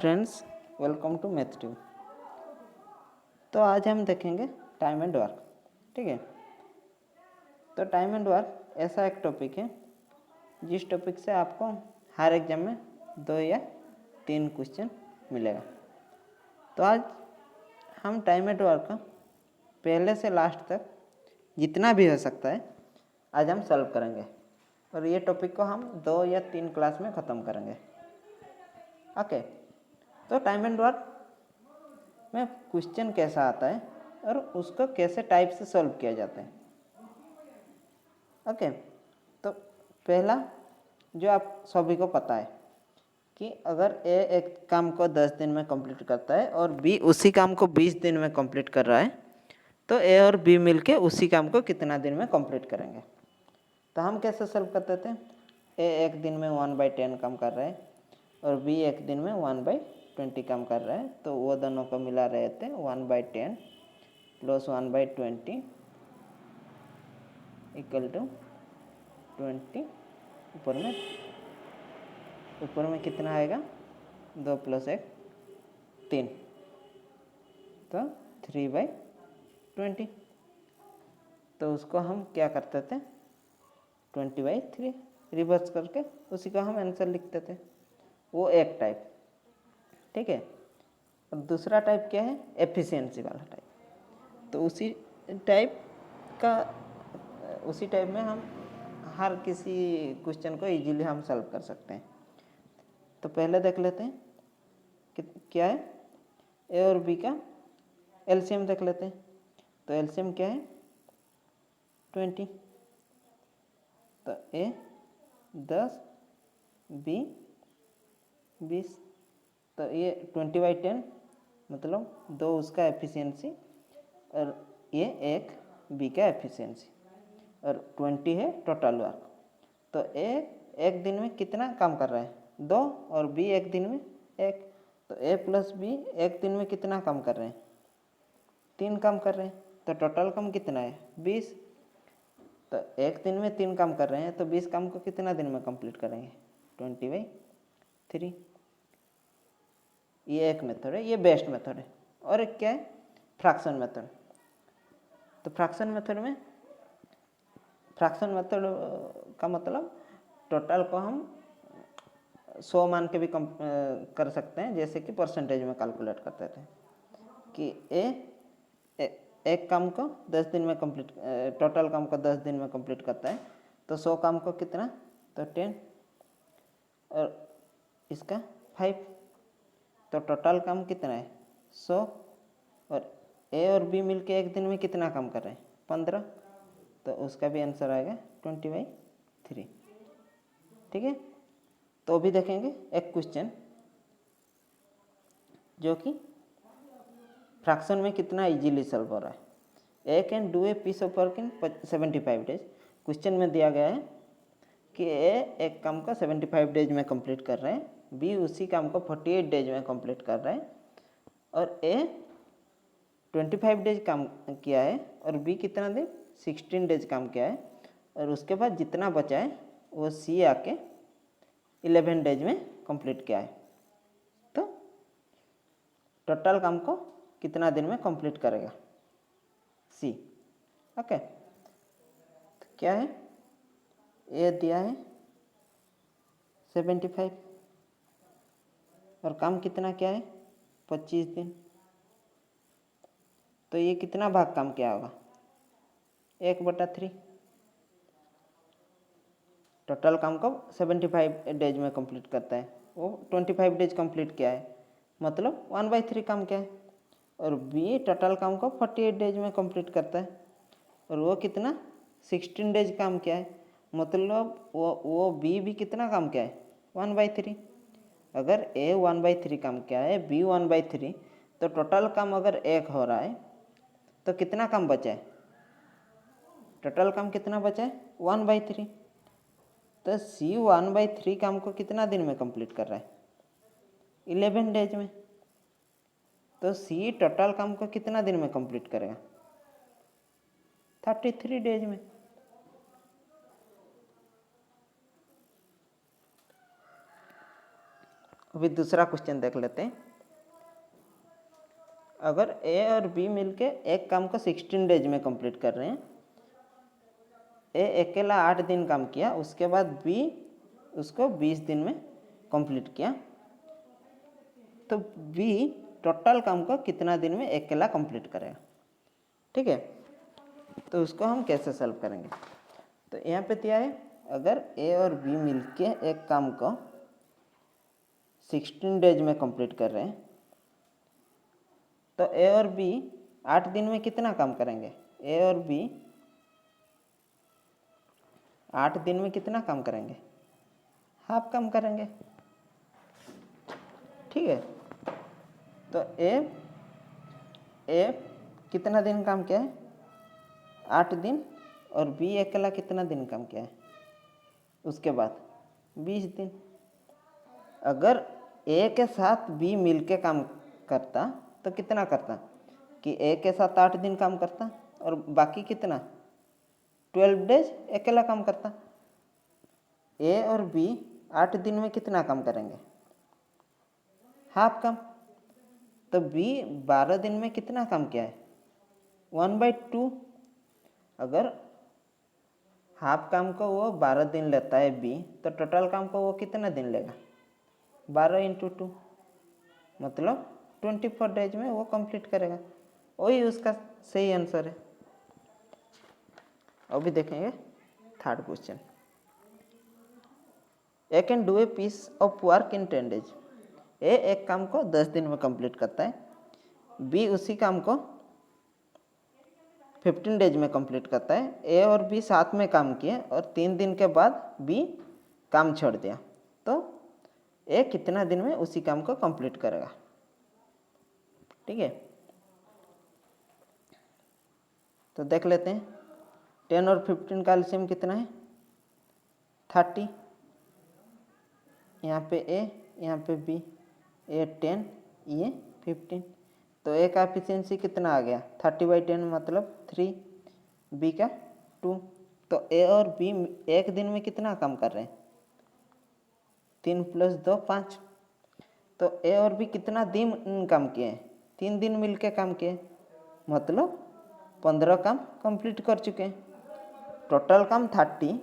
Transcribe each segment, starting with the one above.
Friends, welcome to Math Tube. तो आज हम देखेंगे टाइम एंड वर्क। ठीक है, तो टाइम एंड वर्क ऐसा एक टॉपिक है जिस टॉपिक से आपको हर एग्जाम में 2 या 3 क्वेश्चन मिलेगा। तो आज हम टाइम एंड वर्क का पहले से लास्ट तक जितना भी हो सकता है आज हम सॉल्व करेंगे और ये टॉपिक को हम 2 या 3 क्लास में ख़त्म करेंगे। ओके, तो टाइम एंड वर्क में क्वेश्चन कैसा आता है और उसको कैसे टाइप से सॉल्व किया जाता है। ओके, तो पहला जो आप सभी को पता है कि अगर ए एक काम को 10 दिन में कंप्लीट करता है और बी उसी काम को 20 दिन में कंप्लीट कर रहा है, तो ए और बी मिलके उसी काम को कितना दिन में कंप्लीट करेंगे। तो हम कैसे सॉल्व करते थे, ए एक दिन में 1/10 काम कर रहा है और बी एक दिन में 1/20 काम कर रहा है, तो वो दोनों को मिला रहे थे 1/10 प्लस 1/20 इक्वल टू 20। ऊपर में कितना आएगा, 2 + 1 3, तो 3/20। तो उसको हम क्या करते थे, 20/3 रिवर्स करके उसी का हम आंसर लिखते थे। वो एक टाइप। ठीक है, और दूसरा टाइप क्या है, एफिशिएंसी वाला टाइप। तो उसी टाइप में हम हर किसी क्वेश्चन को इजीली हम सॉल्व कर सकते हैं। तो पहले देख लेते हैं कि क्या है, ए और बी का एलसीएम देख लेते हैं। तो एलसीएम क्या है, 20। तो ए 10, बी 20। तो ये 20/10 मतलब 2 उसका एफिशिएंसी और ये 1 बी का एफिशिएंसी और 20 है टोटल वर्क। तो ए एक दिन में कितना काम कर रहा है, 2, और बी एक दिन में 1। तो ए प्लस बी एक दिन में कितना काम कर रहे हैं, 3 काम कर रहे हैं। तो टोटल काम कितना है, 20। तो एक दिन में 3 काम कर रहे हैं, तो 20 काम को कितना दिन में कंप्लीट करेंगे, 20/3। ये एक मेथड है, ये बेस्ट मेथड है। और एक क्या है, फ्रैक्शन मेथड। तो फ्रैक्शन मेथड का मतलब टोटल को हम 100 मान के भी कर सकते हैं, जैसे कि परसेंटेज में कैलकुलेट करते थे कि एक काम को 10 दिन में कंप्लीट, टोटल काम को 10 दिन में कंप्लीट करता है, तो 100 काम को कितना, तो 10 और इसका 5। तो टोटल काम कितना है, 100। और ए और बी मिलके एक दिन में कितना काम कर रहे हैं, 15। तो उसका भी आंसर आएगा 20/3। ठीक है, तो अभी देखेंगे एक क्वेश्चन जो कि फ्रैक्शन में कितना इजीली सॉल्व हो रहा है। A can do a piece of work in 75 days. Question में दिया गया है कि ए एक काम को 75 डेज में कंप्लीट कर रहे हैं, बी उसी काम को 48 डेज में कंप्लीट कर रहे हैं और ए 25 डेज काम किया है और बी कितना दिन, 16 डेज काम किया है, और उसके बाद जितना बचा है वो सी आके 11 डेज में कंप्लीट किया है। तो टोटल काम को कितना दिन में कंप्लीट करेगा, सी। ओके, तो क्या है, ए दिया है 75 और काम कितना क्या है, 25 दिन। तो ये कितना भाग काम किया होगा, 1/3। टोटल काम को 75 डेज में कंप्लीट करता है, वो 25 डेज कंप्लीट किया है, मतलब 1/3 काम किया है। और बी टोटल काम को 48 डेज में कंप्लीट करता है और वो कितना, 16 डेज काम किया है, मतलब वो बी भी कितना काम किया है, 1/3। अगर ए 1/3 काम किया है, बी 1/3, तो टोटल काम अगर 1 हो रहा है तो कितना काम बचा है, टोटल काम कितना बचा है, 1/3। तो सी 1/3 काम को कितना दिन में कंप्लीट कर रहा है, 11 डेज में। तो सी टोटल काम को कितना दिन में कंप्लीट करेगा, 33 डेज में। अभी दूसरा क्वेश्चन देख लेते हैं। अगर ए और बी मिलके एक काम को 16 डेज में कंप्लीट कर रहे हैं, ए अकेला 8 दिन काम किया, उसके बाद बी उसको 20 दिन में कंप्लीट किया, तो बी टोटल काम को कितना दिन में अकेला कंप्लीट करेगा। ठीक है, तो उसको हम कैसे सॉल्व करेंगे। तो यहाँ पे दिया है, अगर ए और बी मिलके एक काम को 16 डेज में कंप्लीट कर रहे हैं, तो ए और बी 8 दिन में कितना काम करेंगे। ए और बी 8 दिन में कितना काम करेंगे, हाफ काम करेंगे। ठीक है, तो ए कितना दिन काम किया है, 8 दिन, और बी अकेला कितना दिन काम किया है, उसके बाद 20 दिन। अगर ए के साथ बी मिलके काम करता तो कितना करता, कि ए के साथ 8 दिन काम करता और बाकी कितना 12 डेज अकेला काम करता। ए और बी 8 दिन में कितना काम करेंगे, हाफ काम। तो बी 12 दिन में कितना काम किया है, 1/2। अगर हाफ काम को वो 12 दिन लेता है बी, तो टोटल काम को वो कितना दिन लेगा, 12 × 2, मतलब 24 डेज में वो कंप्लीट करेगा। वही उसका सही आंसर है। अभी देखेंगे third question. A can do a piece of work in 10 days. A एक काम को 10 दिन में कंप्लीट करता है, बी उसी काम को 15 डेज में कंप्लीट करता है। ए और बी साथ में काम किए और 3 दिन के बाद बी काम छोड़ दिया, तो ए कितना दिन में उसी काम को कंप्लीट करेगा। ठीक है, तो देख लेते हैं। 10 और 15 का एलसीएम कितना है, 30। यहाँ पे ए, यहाँ पे बी, ए 10, ये 15, तो ए का एफिशिएंसी कितना आ गया, 30/10 मतलब 3, बी का 2। तो ए और बी एक दिन में कितना काम कर रहे हैं, 3 + 2 5। तो ए और बी कितना दिन काम किए हैं, 3 दिन मिलके काम किए, मतलब 15 काम कंप्लीट कर चुके हैं। टोटल काम 30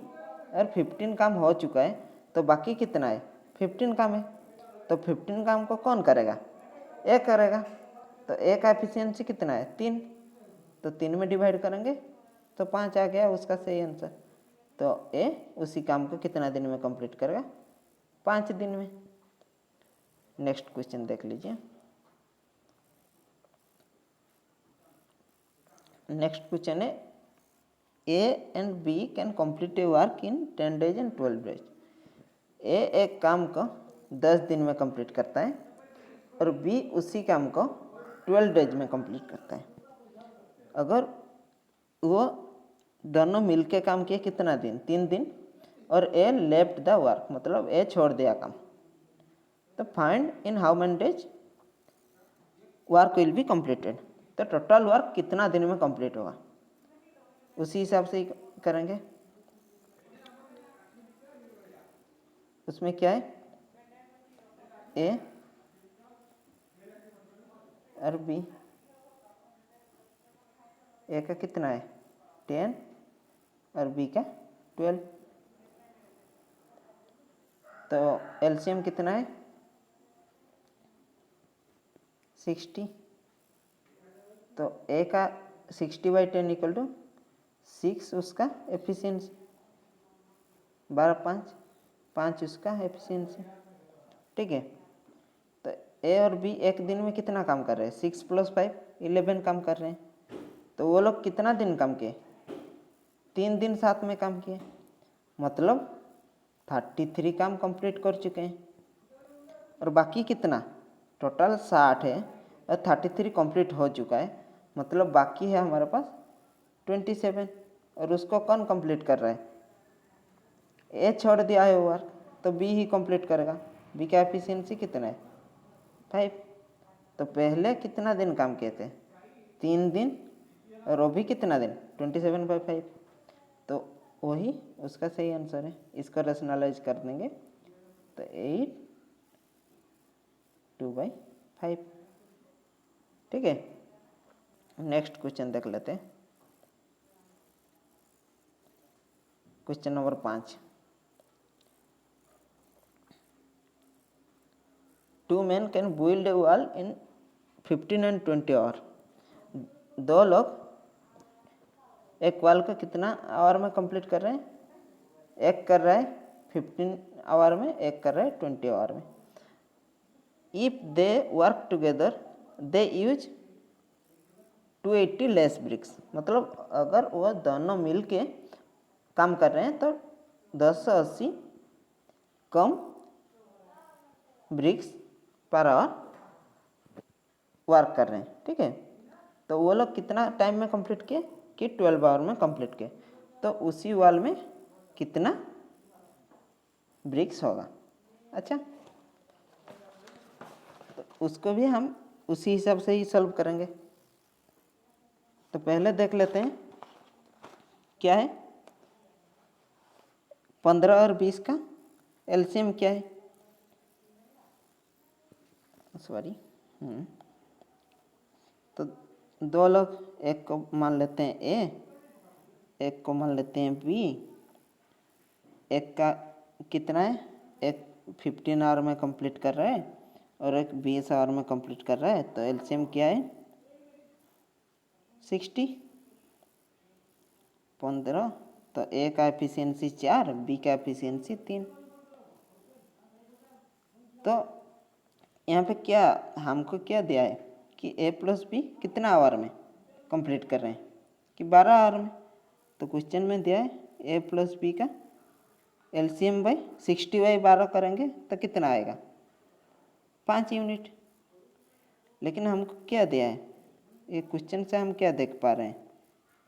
और 15 काम हो चुका है, तो बाकी कितना है, 15 काम है। तो 15 काम को कौन करेगा, ए करेगा। तो ए का एफिशिएंसी कितना है, 3, तो 3 में डिवाइड करेंगे तो 5 आ गया उसका सही आंसर। तो ए उसी काम को कितना दिन में कंप्लीट करेगा, 5 दिन में। नेक्स्ट क्वेश्चन देख लीजिए। नेक्स्ट क्वेश्चन है, A and B can complete a work in 10 days and 12 days. A एक काम को 10 दिन में कंप्लीट करता है और बी उसी काम को 12 डेज में कंप्लीट करता है। अगर वो दोनों मिलके काम किए कितना दिन, 3 दिन, और ए लेफ्ट द वर्क, मतलब ए छोड़ दिया काम, तो find in how many days work will be completed. तो टोटल वर्क कितना दिन में कंप्लीट होगा, उसी हिसाब से ही करेंगे। उसमें क्या है, ए और बी, ए का कितना है 10 और बी का 12, तो एलसीएम कितना है 60। तो ए का 60/10 = 6 उसका एफिशिएंसी, 12 5 उसका एफिशिएंसी। ठीक है, तो ए और बी एक दिन में कितना काम कर रहे हैं, 6 + 5 11 काम कर रहे हैं। तो वो लोग कितना दिन काम किए, 3 दिन साथ में काम किए, मतलब 33 काम कंप्लीट कर चुके हैं। और बाकी कितना, टोटल 60 है और 33 कंप्लीट हो चुका है, मतलब बाकी है हमारे पास 27। और उसको कौन कंप्लीट कर रहा है, ए छोड़ दिया है वर्क, तो बी ही कंप्लीट करेगा। बी का एफिशिएंसी कितना है 5। तो पहले कितना दिन काम किए थे, 3 दिन, और वो भी कितना दिन 27/5, तो वही उसका सही आंसर है। इसको रेशनलाइज कर देंगे तो 8 2/5। ठीक है, नेक्स्ट क्वेश्चन देख लेते हैं। Question number 5। 2 men can build a wall in 15 and 20 hour. 2 लोग एक वॉल का कितना आवर में कंप्लीट कर रहे हैं? एक कर रहा है 15 आवर में, एक कर रहा है 20 आवर में। If they work together they use 280 less bricks. मतलब अगर वह दोनों मिल के काम कर रहे हैं तो 280 कम ब्रिक्स पर आवर वर्क कर रहे हैं। ठीक है, तो वो लोग कितना टाइम में कंप्लीट किए कि 12 आवर में कंप्लीट किए। तो उसी वॉल में कितना ब्रिक्स होगा? अच्छा, तो उसको भी हम उसी हिसाब से ही सॉल्व करेंगे। तो पहले देख लेते हैं क्या है 15 और 20 का एलसीएम क्या है। सॉरी, तो 2 लोग, एक को मान लेते हैं ए, एक को मान लेते हैं बी। एक का कितना है? एक 15 आवर में कंप्लीट कर रहा है और एक 20 आवर में कंप्लीट कर रहा है। तो एलसीएम क्या है? 60। 15, तो ए का एफिशिएंसी 4, बी का एफिशिएंसी 3। तो यहाँ पे क्या हमको क्या दिया है कि ए प्लस बी कितना आवर में कंप्लीट कर रहे हैं कि 12 आवर में। तो क्वेश्चन में दिया है ए प्लस बी का एलसीएम बाई 60/12 करेंगे तो कितना आएगा? 5 यूनिट। लेकिन हमको क्या दिया है? ये क्वेश्चन से हम क्या देख पा रहे हैं?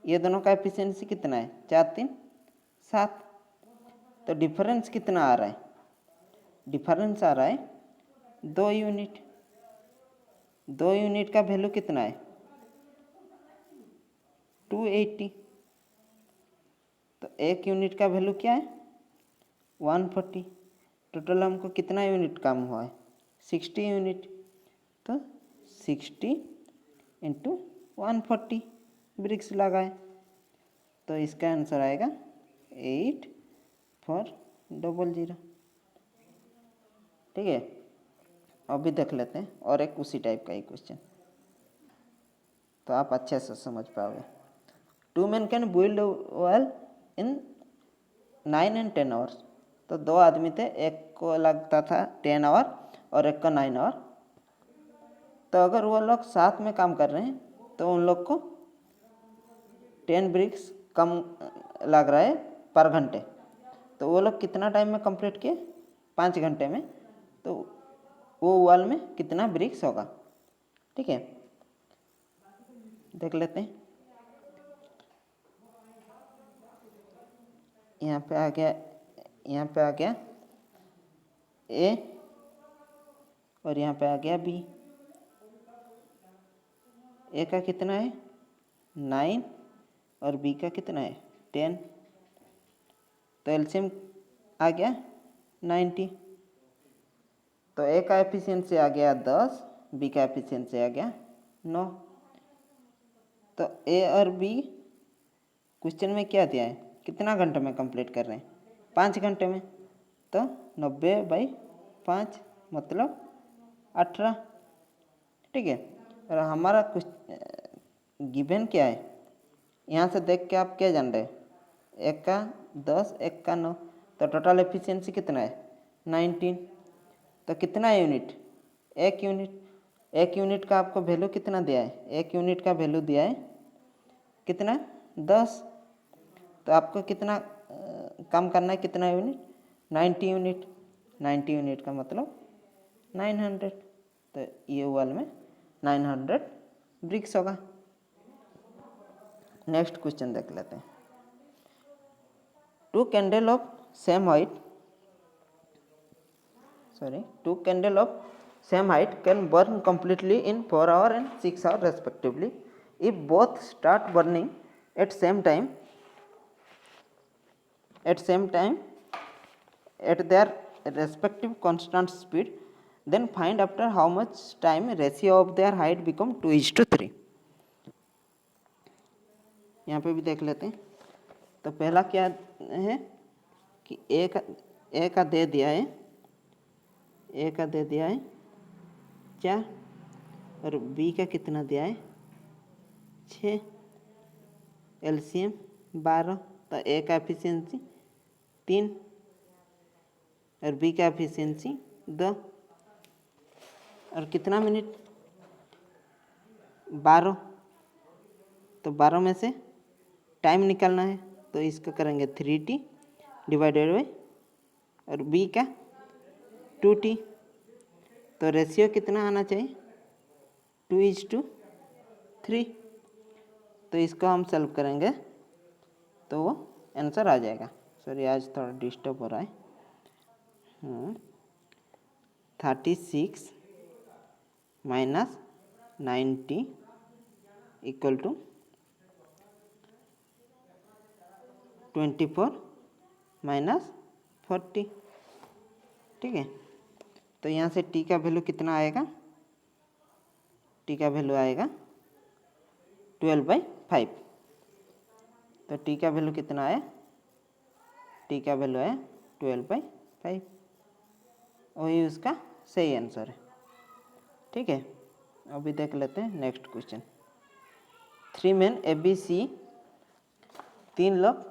ये दोनों का एफिशिएंसी कितना है? 4 3 7। तो डिफरेंस कितना आ रहा है? डिफरेंस आ रहा है 2 यूनिट। 2 यूनिट का वैल्यू कितना है? 280। तो 1 यूनिट का वैल्यू क्या है? 140। टोटल हमको कितना यूनिट काम हुआ है? 60 यूनिट। तो 60 इंटू 140 ब्रिक्स लगाए, तो इसका आंसर आएगा 8400। ठीक है, अभी देख लेते हैं और एक उसी टाइप का ही क्वेश्चन, तो आप अच्छे से समझ पाओगे। 2 men can build wall in 9 and 10 hours. तो 2 आदमी थे, एक को लगता था 10 आवर और एक को 9 आवर। तो अगर वो लोग साथ में काम कर रहे हैं तो उन लोग को 10 ब्रिक्स कम लग रहा है पर घंटे। तो वो लोग कितना टाइम में कंप्लीट किए? 5 घंटे में। तो वो वॉल में कितना ब्रिक्स होगा? ठीक है, देख लेते हैं। यहाँ पे आ गया ए और यहाँ पे आ गया बी। ए का कितना है? 9 और बी का कितना है? 10। तो एलसीएम आ गया 90। तो ए का एफिशिएंसी आ गया 10, बी का एफिशिएंसी आ गया 9। तो ए और बी क्वेश्चन में क्या दिया है? कितना घंटे में कंप्लीट कर रहे हैं? 5 घंटे में। तो 90/5 मतलब 18। ठीक है, और हमारा कुछ गिवन क्या है? यहाँ से देख के आप क्या जान रहे हैं? एक का 10, एक का 9, तो टोटल एफिशिएंसी कितना है? 19। तो कितना यूनिट? 1 यूनिट। 1 यूनिट का आपको वैल्यू कितना दिया है? 1 यूनिट का वैल्यू दिया है कितना? 10। तो आपको कितना काम करना है? कितना यूनिट? 90 यूनिट। 90 यूनिट का मतलब 900। तो ये वॉल में 900 ब्रिक्स होगा। नेक्स्ट क्वेश्चन देख लेते हैं। 2 candle of same height can burn completely in 4 hours and 6 hours respectively. If both start burning at same time at their respective constant speed, then find after how much time ratio of their height become 2:3। यहाँ पे भी देख लेते हैं। तो पहला क्या है कि ए का दे दिया है, ए का दे दिया है 4 और बी का कितना दिया है 6, एलसीएम 12। तो ए का एफिशिएंसी 3 और बी का एफिशिएंसी 2 और कितना मिनट 12। तो 12 में से टाइम निकालना है, तो इसका करेंगे 3t डिवाइडेड बाई और बी का 2t। तो रेशियो कितना आना चाहिए 2:3। तो इसको हम सॉल्व करेंगे तो वो आंसर आ जाएगा। सॉरी आज थोड़ा डिस्टर्ब हो रहा है। 36 माइनस 90 इक्वल टू 24 माइनस 40। ठीक है, तो यहाँ से t का वैल्यू कितना आएगा, t का वैल्यू आएगा 12/5। तो t का वैल्यू कितना है, t का वैल्यू है 12/5। वही उसका सही आंसर है। ठीक है, अभी देख लेते हैं नेक्स्ट क्वेश्चन। 3 men ABC, 3 लोग,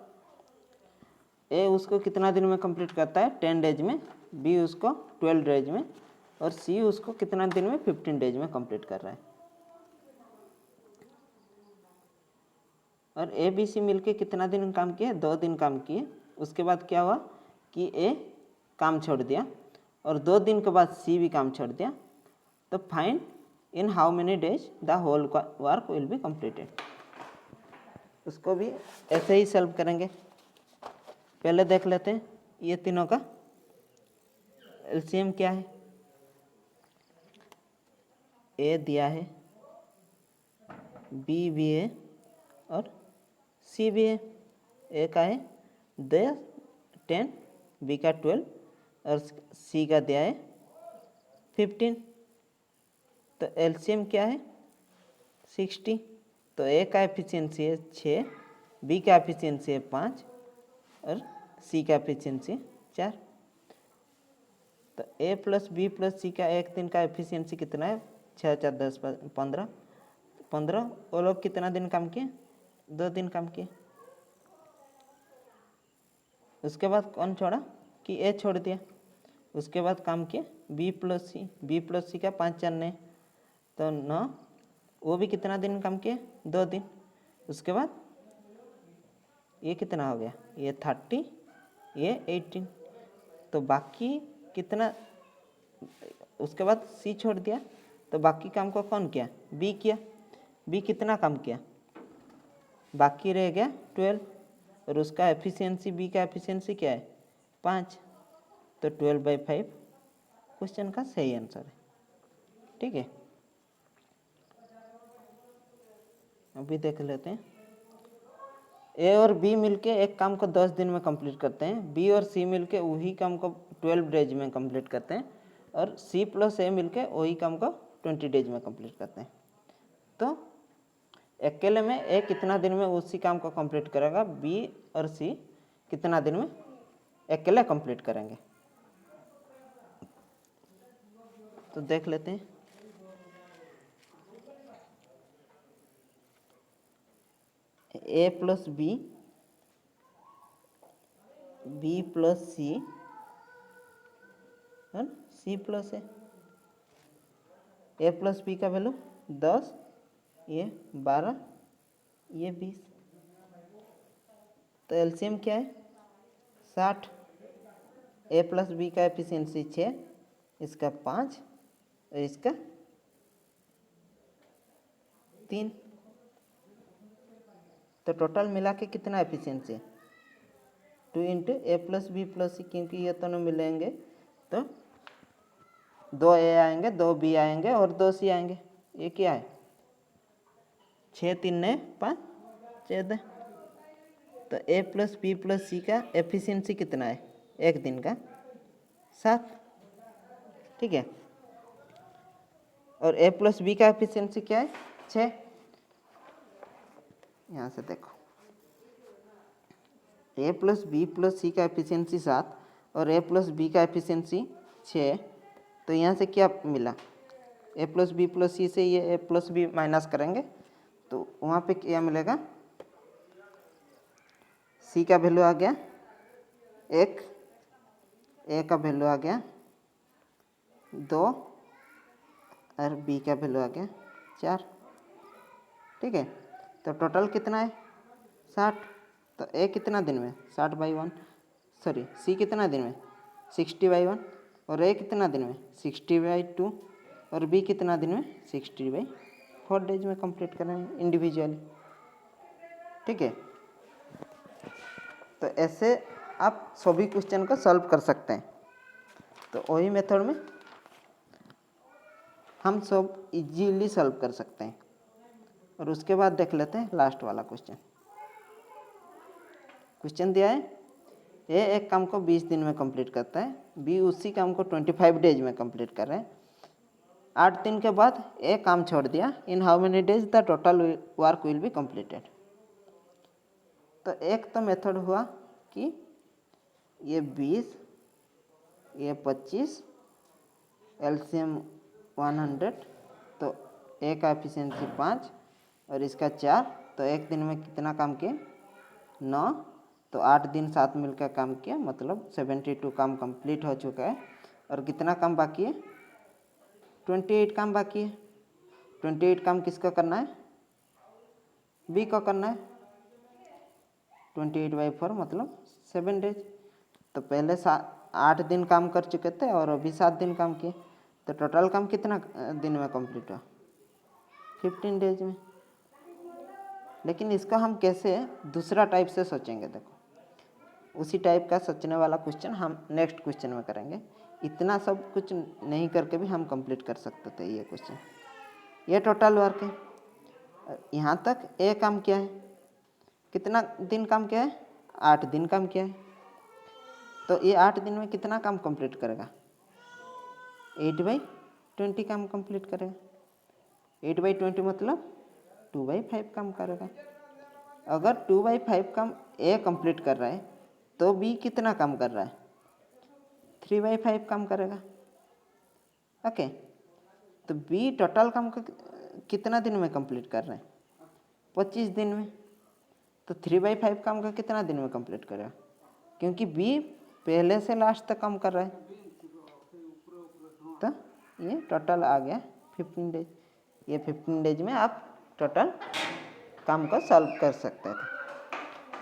ए उसको कितना दिन में कंप्लीट करता है 10 डेज में, बी उसको 12 डेज में और सी उसको कितना दिन में 15 डेज में कंप्लीट कर रहा है। और ए बी सी मिलके कितना दिन काम किए 2 दिन काम किए। उसके बाद क्या हुआ कि ए काम छोड़ दिया और 2 दिन के बाद सी भी काम छोड़ दिया। तो find in how many days the whole work will be completed. उसको भी ऐसे ही सॉल्व करेंगे। पहले देख लेते हैं ये तीनों का एलसीएम क्या है। ए दिया है, बी भी है और सी भी है। ए का है 10, बी का 12 और सी का दिया है 15। तो एलसीएम क्या है 60। तो ए का एफिशिएंसी है 6, बी का एफिशिएंसी है 5 और सी का एफिशिएंसी 4। तो ए प्लस बी प्लस सी का एक दिन का एफिशिएंसी कितना है 6, 4, 10, 15। वो लोग कितना दिन काम किए 2 दिन काम किए। उसके बाद कौन छोड़ा कि ए छोड़ दिया। उसके बाद काम किए बी प्लस सी का 5, 4 9 तो 9। वो भी कितना दिन काम किए 2 दिन। उसके बाद ये कितना हो गया ये 30, ये 18। तो बाकी कितना, उसके बाद सी छोड़ दिया तो बाकी काम को कौन किया बी किया। बी कितना काम किया, बाकी रह गया 12 और उसका एफिशिएंसी बी का एफिशिएंसी क्या है 5। तो 12/5 क्वेश्चन का सही आंसर है। ठीक है, अभी देख लेते हैं। ए और बी मिलके एक काम को 10 दिन में कंप्लीट करते हैं, बी और सी मिलके वही काम को 12 डेज में कंप्लीट करते हैं और सी प्लस ए मिलके वही काम को 20 डेज में कंप्लीट करते हैं। तो अकेले में ए कितना दिन में उसी काम को कंप्लीट करेगा, बी और सी कितना दिन में अकेले कंप्लीट करेंगे। तो देख लेते हैं। ए प्लस बी प्लस सी और सी प्लस ए प्लस बी का वैल्यू 10, ये 12, ये 20। तो एलसीएम क्या है 60। ए प्लस बी का एफिशिएंसी 6, इसका 5 और इसका 3। तो टोटल मिला के कितना एफिशिएंसी है 2 इंटू ए प्लस बी प्लस सी, क्योंकि ये दोनों मिलेंगे तो 2 ए आएंगे, 2 बी आएंगे और 2 सी आएंगे। ये क्या है 6, 3 9 5 14। तो ए प्लस बी प्लस सी का एफिशिएंसी कितना है एक दिन का 7। ठीक है, और a प्लस बी का एफिशिएंसी क्या है 6। यहाँ से देखो a प्लस बी प्लस सी का एफिशिएंसी 7 और a प्लस बी का एफिशिएंसी 6। तो यहाँ से क्या मिला, a प्लस बी प्लस सी से ये a प्लस बी माइनस करेंगे तो वहाँ पे क्या मिलेगा, c का वैल्यू आ गया 1, a का वैल्यू आ गया 2 और b का वैल्यू आ गया 4। ठीक है, तो टोटल कितना है 60। तो a कितना दिन में 60/1, सॉरी c कितना दिन में 60/1 और a कितना दिन में 60/2 और b कितना दिन में 60/4 डेज में कंप्लीट करेंगे इंडिविजुअली। ठीक है, तो ऐसे आप सभी क्वेश्चन को सॉल्व कर सकते हैं। तो वही मेथड में हम सब इजीली सॉल्व कर सकते हैं। और उसके बाद देख लेते हैं लास्ट वाला क्वेश्चन। क्वेश्चन दिया है ए एक काम को 20 दिन में कंप्लीट करता है, बी उसी काम को 25 डेज में कंप्लीट कर रहे हैं। 8 दिन के बाद ए काम छोड़ दिया, इन how many days the total work will be completed. तो एक तो मेथड हुआ कि ये 20, ये 25, एलसीएम 100, तो ए का एफिशिएंसी 5 और इसका 4। तो एक दिन में कितना काम किए 9, तो 8 दिन साथ मिलकर काम किया, मतलब 72 काम कंप्लीट हो चुका है। और कितना काम बाकी है 28 काम बाकी है। 28 काम किसको करना है, बी को करना है। 28/4 मतलब 7 डेज। तो पहले 8 दिन काम कर चुके थे और अभी 7 दिन काम किए, तो टोटल काम कितना दिन में कंप्लीट हुआ 15 डेज में। लेकिन इसका हम कैसे दूसरा टाइप से सोचेंगे, देखो उसी टाइप का सोचने वाला क्वेश्चन हम नेक्स्ट क्वेश्चन में करेंगे। इतना सब कुछ नहीं करके भी हम कंप्लीट कर सकते थे ये क्वेश्चन। ये टोटल वर्क है, यहाँ तक ए काम किया है, कितना दिन काम किया है 8 दिन काम किया है। तो ये 8 दिन में कितना काम कंप्लीट करेगा 8/20 काम कंप्लीट करेगा। 8/20 मतलब 2/5 काम करेगा। अगर 2/5 काम ए कंप्लीट कर रहा है तो बी कितना काम कर रहा है 3/5 काम करेगा। ओके, तो बी टोटल काम कितना दिन में कंप्लीट कर रहे हैं 25 दिन में। तो 3/5 काम का कितना दिन में कंप्लीट करेगा, क्योंकि बी पहले से लास्ट तक काम कर रहा है। तो ये टोटल आ गया 15 डेज। ये 15 डेज में आप टोटल काम को सॉल्व कर सकते थे।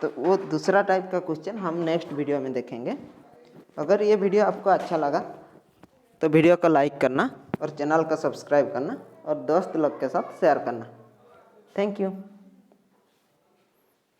तो वो दूसरा टाइप का क्वेश्चन हम नेक्स्ट वीडियो में देखेंगे। अगर ये वीडियो आपको अच्छा लगा तो वीडियो को लाइक करना और चैनल को सब्सक्राइब करना और दोस्त लोग के साथ शेयर करना। Thank you.